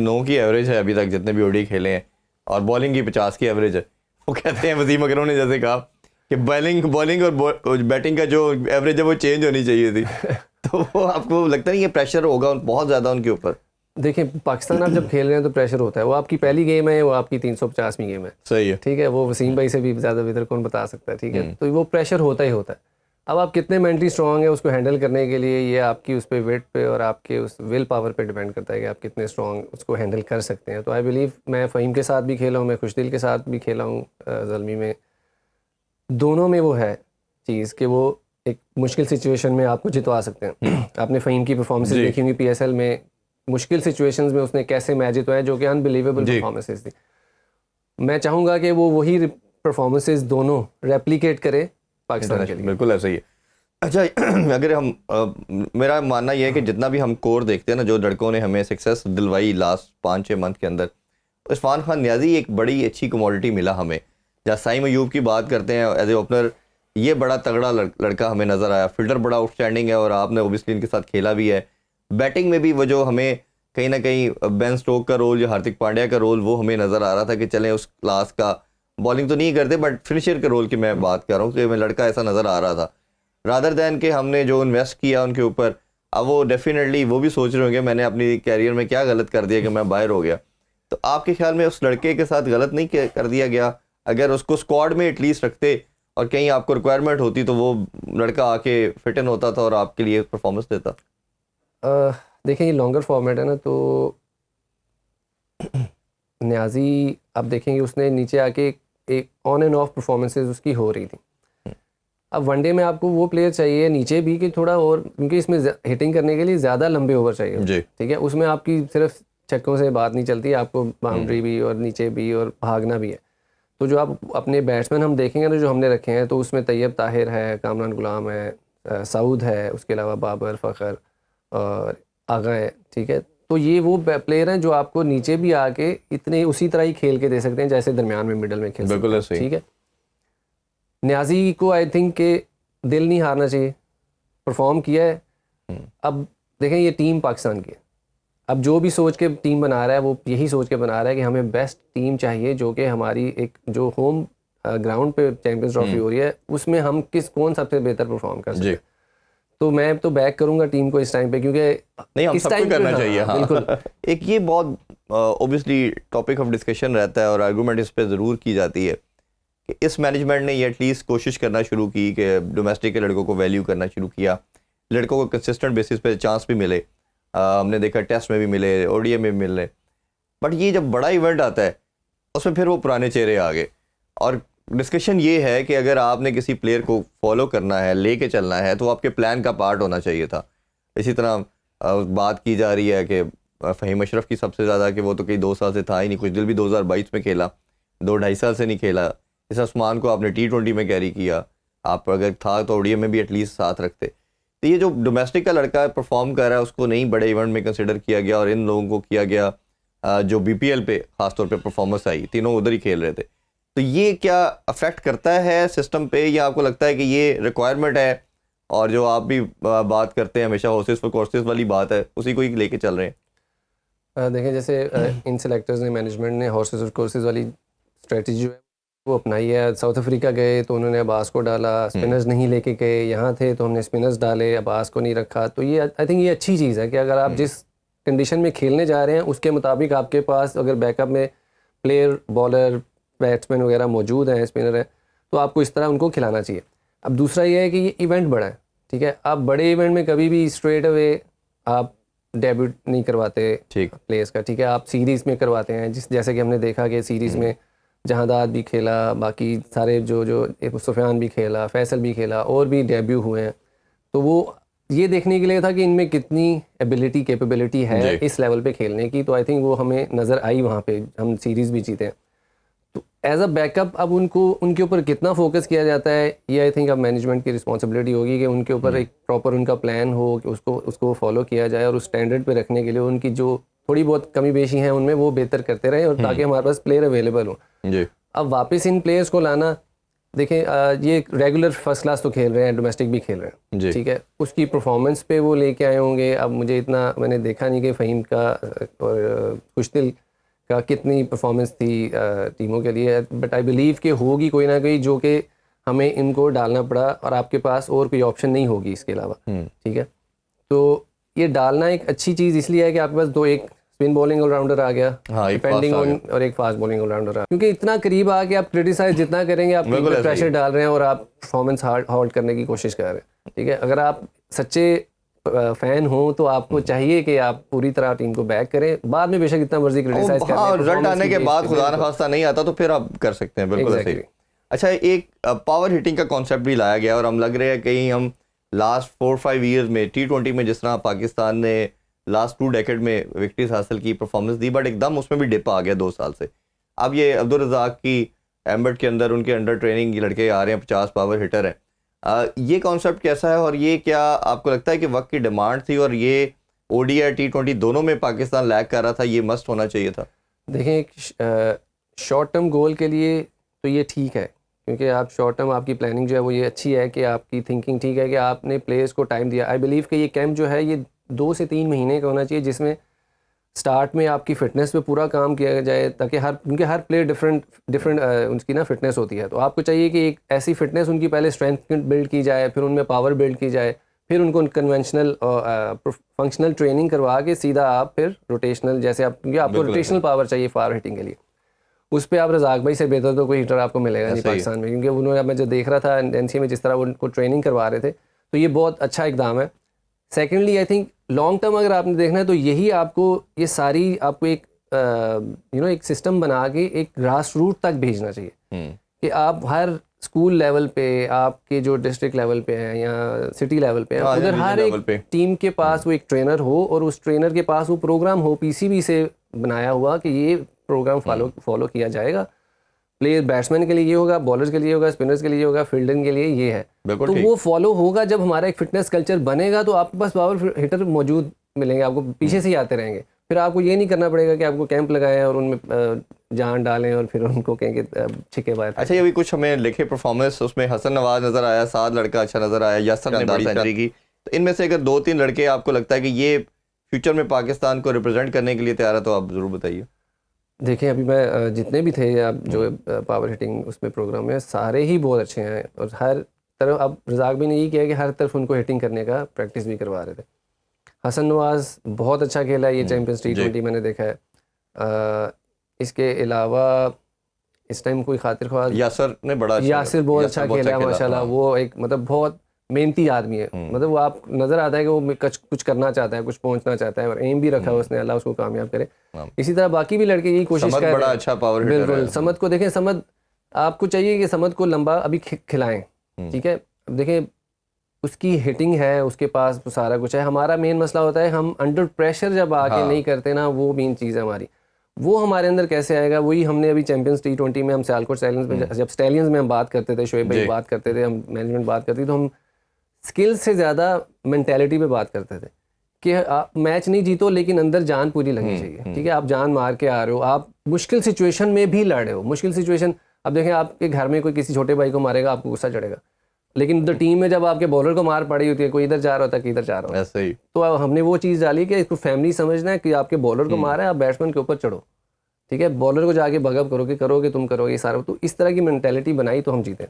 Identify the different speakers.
Speaker 1: 9 की एवरेज है अभी तक जितने भी ओडी खेले हैं और बॉलिंग की 50 की एवरेज है। वो कहते हैं वसीम अकरम ने जैसे कहा कि बॉलिंग और बैटिंग का जो एवरेज है वो चेंज होनी चाहिए थी। तो वो आपको लगता नहीं ये प्रेशर होगा बहुत ज़्यादा उनके ऊपर?
Speaker 2: देखिए पाकिस्तान आप जब खेल रहे हैं तो प्रेशर होता है। वो आपकी पहली गेम है, वो आपकी 350वीं गेम है,
Speaker 1: सही है,
Speaker 2: ठीक है। वो वसीम भाई से भी ज़्यादा बेहतर कौन बता सकता है, ठीक है। तो वो प्रेशर होता ही होता है। अब आप कितने मेंटली स्ट्रांग है उसको हैंडल करने के लिए, ये आपकी उस पर वेट पे और आपके उस विल पावर पे डिपेंड करता है कि आप कितने स्ट्रांग उसको हैंडल कर सकते हैं। तो आई बिलीव मैं फ़हीम के साथ भी खेला हूँ, मैं खुशदिल के साथ भी खेला हूँ, ज़ल्मी में, दोनों में वो है चीज़ कि वो एक मुश्किल सिचुएशन में आपको जितवा सकते हैं। आपने फ़हीम की परफॉर्मेंसेज देखी होंगी PSL में, मुश्किल सिचुएशंस में उसने कैसे मैच जितवाया, जो कि अनबिलीवेबल परफॉर्मेंसेज थी। मैं चाहूँगा कि वो वही परफॉर्मेंसेज दोनों रेप्लिकेट करे पाकिस्तान के लिए।
Speaker 1: बिल्कुल ऐसा ही है। अच्छा अगर हम मेरा मानना यह है कि जितना भी हम कोर देखते हैं ना, जो लड़कों ने हमें सक्सेस दिलवाई लास्ट 5-6 मंथ के अंदर, इरफान खान नियाज़ी एक बड़ी अच्छी कमोडिटी मिला हमें। जहाँ साइम अयूब की बात करते हैं एज ए ओपनर, ये बड़ा तगड़ा लड़का हमें नज़र आया। फील्डर बड़ा आउटस्टैंडिंग है और आपने ओबियसली इनके साथ खेला भी है। बैटिंग में भी वो जो हमें कहीं ना कहीं बेन स्टोक का रोल या हार्दिक पांड्या का रोल वो हमें नज़र आ रहा था कि चलें उस क्लास का, बॉलिंग तो नहीं करते बट फिनिशर के रोल की मैं बात कर रहा हूँ कि मैं लड़का ऐसा नज़र आ रहा था। रादर दैन के हमने जो इन्वेस्ट किया उनके ऊपर, अब वो डेफिनेटली वो भी सोच रहे होंगे मैंने अपनी कैरियर में क्या गलत कर दिया कि मैं बाहर हो गया। तो आपके ख्याल में उस लड़के के साथ गलत नहीं कर दिया गया? अगर उसको स्क्वाड में एटलीस्ट रखते और कहीं आपको रिक्वायरमेंट होती तो वो लड़का आके फिट इन होता था और आपके लिए परफॉर्मेंस देता।
Speaker 2: देखें ये लॉन्गर फॉर्मेट है ना, तो नियाज़ी आप देखेंगे उसने नीचे आके एक ऑन एंड ऑफ परफॉर्मेंसेज उसकी हो रही थी। अब वनडे में आपको वो प्लेयर चाहिए नीचे भी कि थोड़ा और, क्योंकि इसमें हिटिंग करने के लिए ज़्यादा लंबे ओवर चाहिए, ठीक है। उसमें आपकी सिर्फ छक्कों से बात नहीं चलती, आपको बाउंड्री भी और नीचे भी और भागना भी है। तो जो आप अपने बैट्समैन हम देखेंगे ना जो हमने रखे हैं, तो उसमें तैयब ताहिर है, कामरान गुलाम है, सऊद है, उसके अलावा बाबर, फ़खर और आगा है, ठीक है। तो ये वो प्लेयर हैं जो आपको नीचे भी आके इतने उसी तरह ही खेल के दे सकते हैं जैसे दरमियान में मिडल में खेल सकते हैं, ठीक है। नियाज़ी को आई थिंक के दिल नहीं हारना चाहिए, परफॉर्म किया है। अब देखें ये टीम पाकिस्तान की है, अब जो भी सोच के टीम बना रहा है वो यही सोच के बना रहा है कि हमें बेस्ट टीम चाहिए जो कि हमारी एक जो होम ग्राउंड पे चैंपियंस ट्रॉफी हो रही है उसमें हम कौन सबसे बेहतर परफॉर्म कर सकते हैं। तो मैं तो बैक करूंगा टीम को इस टाइम पे, क्योंकि
Speaker 1: नहीं हम सबको करना चाहिए। हाँ
Speaker 2: बिल्कुल।
Speaker 1: एक ये बहुत ऑब्वियसली टॉपिक ऑफ डिस्कशन रहता है और आर्गूमेंट इस पे ज़रूर की जाती है कि इस मैनेजमेंट ने ये एटलीस्ट कोशिश करना शुरू की कि डोमेस्टिक के लड़कों को वैल्यू करना शुरू किया, लड़कों को कंसिस्टेंट बेसिस पे चांस भी मिले। हमने देखा टेस्ट में भी मिले, ODI में भी मिले। बट ये जब बड़ा इवेंट आता है उसमें फिर वो पुराने चेहरे आ गए। और डिस्कशन ये है कि अगर आपने किसी प्लेयर को फॉलो करना है, लेके चलना है, तो आपके प्लान का पार्ट होना चाहिए था। इसी तरह बात की जा रही है कि फ़हीम अशरफ की सबसे ज़्यादा कि वो तो कई 2 साल से था ही नहीं, खुशदिल भी 2022 में खेला, 2-2.5 साल से नहीं खेला। इस उस्मान को आपने T20 में कैरी किया, आप अगर था तो ODI में भी एटलीस्ट साथ रखते। तो ये जो डोमेस्टिक का लड़का परफॉर्म कर रहा है उसको नहीं बड़े इवेंट में कंसिडर किया गया और इन लोगों को किया गया जो BPL पे ख़ासतौर पे परफॉर्मेंस आई, तीनों उधर ही खेल रहे थे। तो ये क्या अफेक्ट करता है सिस्टम पे, या आपको लगता है कि ये रिक्वायरमेंट है और जो आप भी बात करते हैं हमेशा हॉर्सेस फॉर कोर्सेज वाली बात है उसी को ही लेके चल रहे हैं?
Speaker 2: देखें जैसे इन सेलेक्टर्स ने, मैनेजमेंट ने हॉर्सेस फॉर कोर्सेज वाली स्ट्रेटजी जो है वो अपनाई है। साउथ अफ्रीका गए तो उन्होंने अब्बास को डाला, स्पिनर्स नहीं लेके गए, यहाँ थे तो हमने स्पिनर्स डाले, अब्बास को नहीं रखा। तो ये आई थिंक ये अच्छी चीज़ है कि अगर आप जिस कंडीशन में खेलने जा रहे हैं उसके मुताबिक आपके पास अगर बैकअप में प्लेयर, बॉलर, बैट्समैन वगैरह मौजूद हैं, स्पिनर हैं, तो आपको इस तरह उनको खिलाना चाहिए। अब दूसरा ये है कि ये इवेंट बड़ा है, ठीक है। आप बड़े इवेंट में कभी भी स्ट्रेट अवे आप डेब्यूट नहीं करवाते प्लेयर्स का, ठीक है। आप सीरीज़ में करवाते हैं, जैसे कि हमने देखा कि सीरीज़ में जहादाद भी खेला, बाकी सारे जो सुफियान भी खेला, फैसल भी खेला, और भी डेब्यू हुए हैं। तो वो ये देखने के लिए था कि इनमें कितनी एबिलिटी, कैपेबिलिटी है इस लेवल पे खेलने की। तो आई थिंक वो हमें नज़र आई, वहाँ पे हम सीरीज़ भी जीते हैं। तो एज अ बैकअप अब उनको उनके ऊपर कितना फोकस किया जाता है ये आई थिंक अब मैनेजमेंट की रिस्पॉन्सिबिलिटी होगी कि उनके ऊपर एक प्रॉपर उनका प्लान हो कि उसको फॉलो किया जाए और उस स्टैंडर्ड पे रखने के लिए उनकी जो थोड़ी बहुत कमी बेशी हैं उनमें वो बेहतर करते रहें, और ताकि हमारे पास प्लेयर अवेलेबल हो। अब वापस इन प्लेयर्स को लाना देखें ये रेगुलर फर्स्ट क्लास तो खेल रहे हैं, डोमेस्टिक भी खेल रहे हैं,
Speaker 1: जी।
Speaker 2: ठीक है। उसकी परफॉर्मेंस पे वो लेके आए होंगे। अब मुझे इतना मैंने देखा नहीं कि फ़हीम का और खुशदिल का कितनी परफॉर्मेंस थी टीमों के लिए, बट आई बिलीव कि होगी कोई ना कोई जो कि हमें इनको डालना पड़ा और आपके पास और कोई ऑप्शन नहीं होगी इसके अलावा, ठीक है। तो ये डालना एक अच्छी चीज़ इसलिए है कि आपके पास दो, एक स्पिन बॉलिंग ऑलराउंडर आ गया,
Speaker 1: हाँ, एक
Speaker 2: डिपेंडिंग
Speaker 1: fast आ
Speaker 2: ऑन, और एक फास्ट बॉलिंग ऑलराउंडर आ, क्योंकि इतना करीब आके आप क्रिटिसाइज जितना करेंगे आप
Speaker 1: बिल्कुल ऐसे
Speaker 2: प्रेशर
Speaker 1: ही।
Speaker 2: डाल रहे हैं और आप परफॉर्मेंस होल्ड करने की कोशिश कर रहे हैं, ठीक है। अगर आप सच्चे फैन हो तो आपको चाहिए कि आप पूरी तरह टीम को बैक करें, बाद में बेशक इतना मर्जी क्रिटिसाइज करें,
Speaker 1: हाँ, रिजल्ट
Speaker 2: performance
Speaker 1: आने
Speaker 2: की
Speaker 1: के
Speaker 2: base
Speaker 1: बाद
Speaker 2: पे,
Speaker 1: खुदा न
Speaker 2: बिल्कुल।
Speaker 1: खास्ता नहीं आता तो फिर आप कर सकते हैं, बिल्कुल ऐसे ही।
Speaker 2: Exactly.
Speaker 1: अच्छा, एक पावर हिटिंग का कॉन्सेप्ट भी लाया गया और हम लग रहे हैं कहीं हम लास्ट 4-5 ईयर्स में T20 में जिस तरह पाकिस्तान ने लास्ट 2 डेकेड में विक्ट्रीज हासिल की, परफॉर्मेंस दी, बट एकदम उसमें भी डिप आ गया 2 साल से। अब ये अब्दुल रज़ाक की एम्बर्ट के अंदर उनके अंडर ट्रेनिंग लड़के आ रहे हैं, 50 पावर हिटर हैं। ये कॉन्सेप्ट कैसा है और ये क्या आपको लगता है कि वक्त की डिमांड थी और ये ODI T20 दोनों में पाकिस्तान लैग कर रहा था, ये मस्ट होना चाहिए था?
Speaker 2: देखें, एक शॉर्ट टर्म गोल के लिए तो ये ठीक है, क्योंकि आप शॉर्ट टर्म आपकी प्लानिंग जो है वो ये अच्छी है कि आपकी थिंकिंग ठीक है कि आपने प्लेयर्स को टाइम दिया। आई बिलीव कि ये कैंप जो है ये 2 से 3 महीने का होना चाहिए, जिसमें स्टार्ट में आपकी फ़िटनेस पे पूरा काम किया जाए, ताकि क्योंकि हर प्लेयर डिफरेंट उनकी ना फिटनेस होती है, तो आपको चाहिए कि एक ऐसी फिटनेस उनकी पहले स्ट्रेंथ बिल्ड की जाए, फिर उनमें पावर बिल्ड की जाए, फिर उनको कन्वेंशनल फंक्शनल ट्रेनिंग करवा के सीधा आप फिर रोटेशनल, जैसे आप, क्योंकि आपको
Speaker 1: बिल्कुल
Speaker 2: रोटेशनल पावर चाहिए फार हिटिंग के लिए, उस पे आप रज़ाक भाई से बेहतर तो कोई हिटर आपको मिलेगा नहीं
Speaker 1: ऐसा ही है।
Speaker 2: पाकिस्तान में, क्योंकि उन्होंने, मैं जो देख रहा था NCA में जिस तरह वो उनको ट्रेनिंग करवा रहे थे, तो ये बहुत अच्छा इकदाम है। Secondly I think long term अगर आपने देखना है तो यही आपको ये सारी आपको एक एक सिस्टम बना के एक ग्रास रूट तक भेजना चाहिए कि आप हर स्कूल लेवल पे, आपके जो डिस्ट्रिक्ट लेवल पे हैं या सिटी लेवल पे हैं,
Speaker 1: हाँ,
Speaker 2: उधर
Speaker 1: या
Speaker 2: हर
Speaker 1: regional
Speaker 2: एक
Speaker 1: level पे।
Speaker 2: टीम के पास वो एक ट्रेनर हो और उस ट्रेनर के पास वो प्रोग्राम हो, PCB से बनाया हुआ कि ये प्रोग्राम फॉलो किया जाएगा। प्लेयर बैट्समैन के लिए ये होगा, बॉलर्स के लिए होगा, स्पिनर्स के लिए होगा, फील्डिंग के लिए ये है।
Speaker 1: बिल्कुल
Speaker 2: तो
Speaker 1: ठीक।
Speaker 2: वो फॉलो होगा। जब हमारा एक फिटनेस कल्चर बनेगा तो आपके पास पावर हिटर मौजूद मिलेंगे, आपको पीछे से ही आते रहेंगे। फिर आपको ये नहीं करना पड़ेगा कि आपको कैंप लगाएं और उनमें जान डालें और फिर उनको कहें कि छिके बाहर।
Speaker 1: अच्छा, ये भी कुछ हमें लिखे परफॉर्मेंस, उसमें हसन नवाज नजर आया, साद लड़का अच्छा नजर आया, यासर ने बड़ी सेंचुरी की, तो इनमें से अगर 2-3 लड़के आपको लगता है कि ये फ्यूचर में पाकिस्तान को रिप्रेजेंट करने के लिए तैयार है तो आप जरूर बताइए।
Speaker 2: देखिए, अभी मैं जितने भी थे आप जो पावर हिटिंग उसमें प्रोग्राम में, सारे ही बहुत अच्छे हैं और हर तरफ, अब रज़ाक भी ने यही किया कि हर तरफ उनको हिटिंग करने का प्रैक्टिस भी करवा रहे थे। हसन नवाज बहुत अच्छा खेला है ये चैंपियंस T20 मैंने देखा है। इसके अलावा इस टाइम कोई खातिर ख्वाह,
Speaker 1: यासर ने बड़ा अच्छा,
Speaker 2: यासिर बहुत अच्छा खेला है माशाल्लाह।
Speaker 1: हाँ।
Speaker 2: वो एक मतलब बहुत मेहनती आदमी है, मतलब वो आप नज़र आता है कि वो कुछ करना चाहता है, कुछ पहुंचना चाहता है और एम भी रखा है उसने, अल्लाह उसको कामयाब करे। इसी तरह बाकी भी लड़के यही कोशिश कर रहे हैं।
Speaker 1: बड़ा अच्छा पावर हिटर है।
Speaker 2: बिल्कुल, समद को देखें, समद आपको चाहिए कि समद को लंबा अभी खिलाएं, ठीक है। अब देखें, उसकी हिटिंग है, उसके पास तो सारा कुछ है। हमारा मेन मसला होता है हम अंडर प्रेशर जब आके नहीं करते ना, वो मेन चीज़ है हमारी। वो हमारे अंदर कैसे आएगा, वही हमने अभी चैंपियंस T20 में हम सियालकोट स्टैलियंस में, जब स्टैलियंस में हम बात करते थे, शोएब भाई बात करते थे, हम मैनेजमेंट बात करती, तो हम स्किल्स से ज़्यादा मेंटालिटी पे बात करते थे कि आप मैच नहीं जीतो लेकिन अंदर जान पूरी लगनी चाहिए, ठीक है। आप जान मार के आ रहे हो, आप मुश्किल सिचुएशन में भी लड़ रहे हो। मुश्किल सिचुएशन, अब देखें, आपके घर में कोई किसी छोटे भाई को मारेगा, आपको गुस्सा चढ़ेगा, लेकिन उधर टीम में जब आपके बॉलर को मार पड़ी होती है, कोई इधर जा रहा होता है, कि इधर जा रहा होता है,
Speaker 1: ऐसे ही।
Speaker 2: तो अब हमने वो चीज़ डाली कि इसको फैमिली समझना है कि आपके बॉलर को मारा है, आप बैट्समैन के ऊपर चढ़ो, ठीक है। बॉलर को जाके बगअप करो कि तुम करोगे सारा, तो इस तरह की मेंटालिटी बनाई तो हम जीते।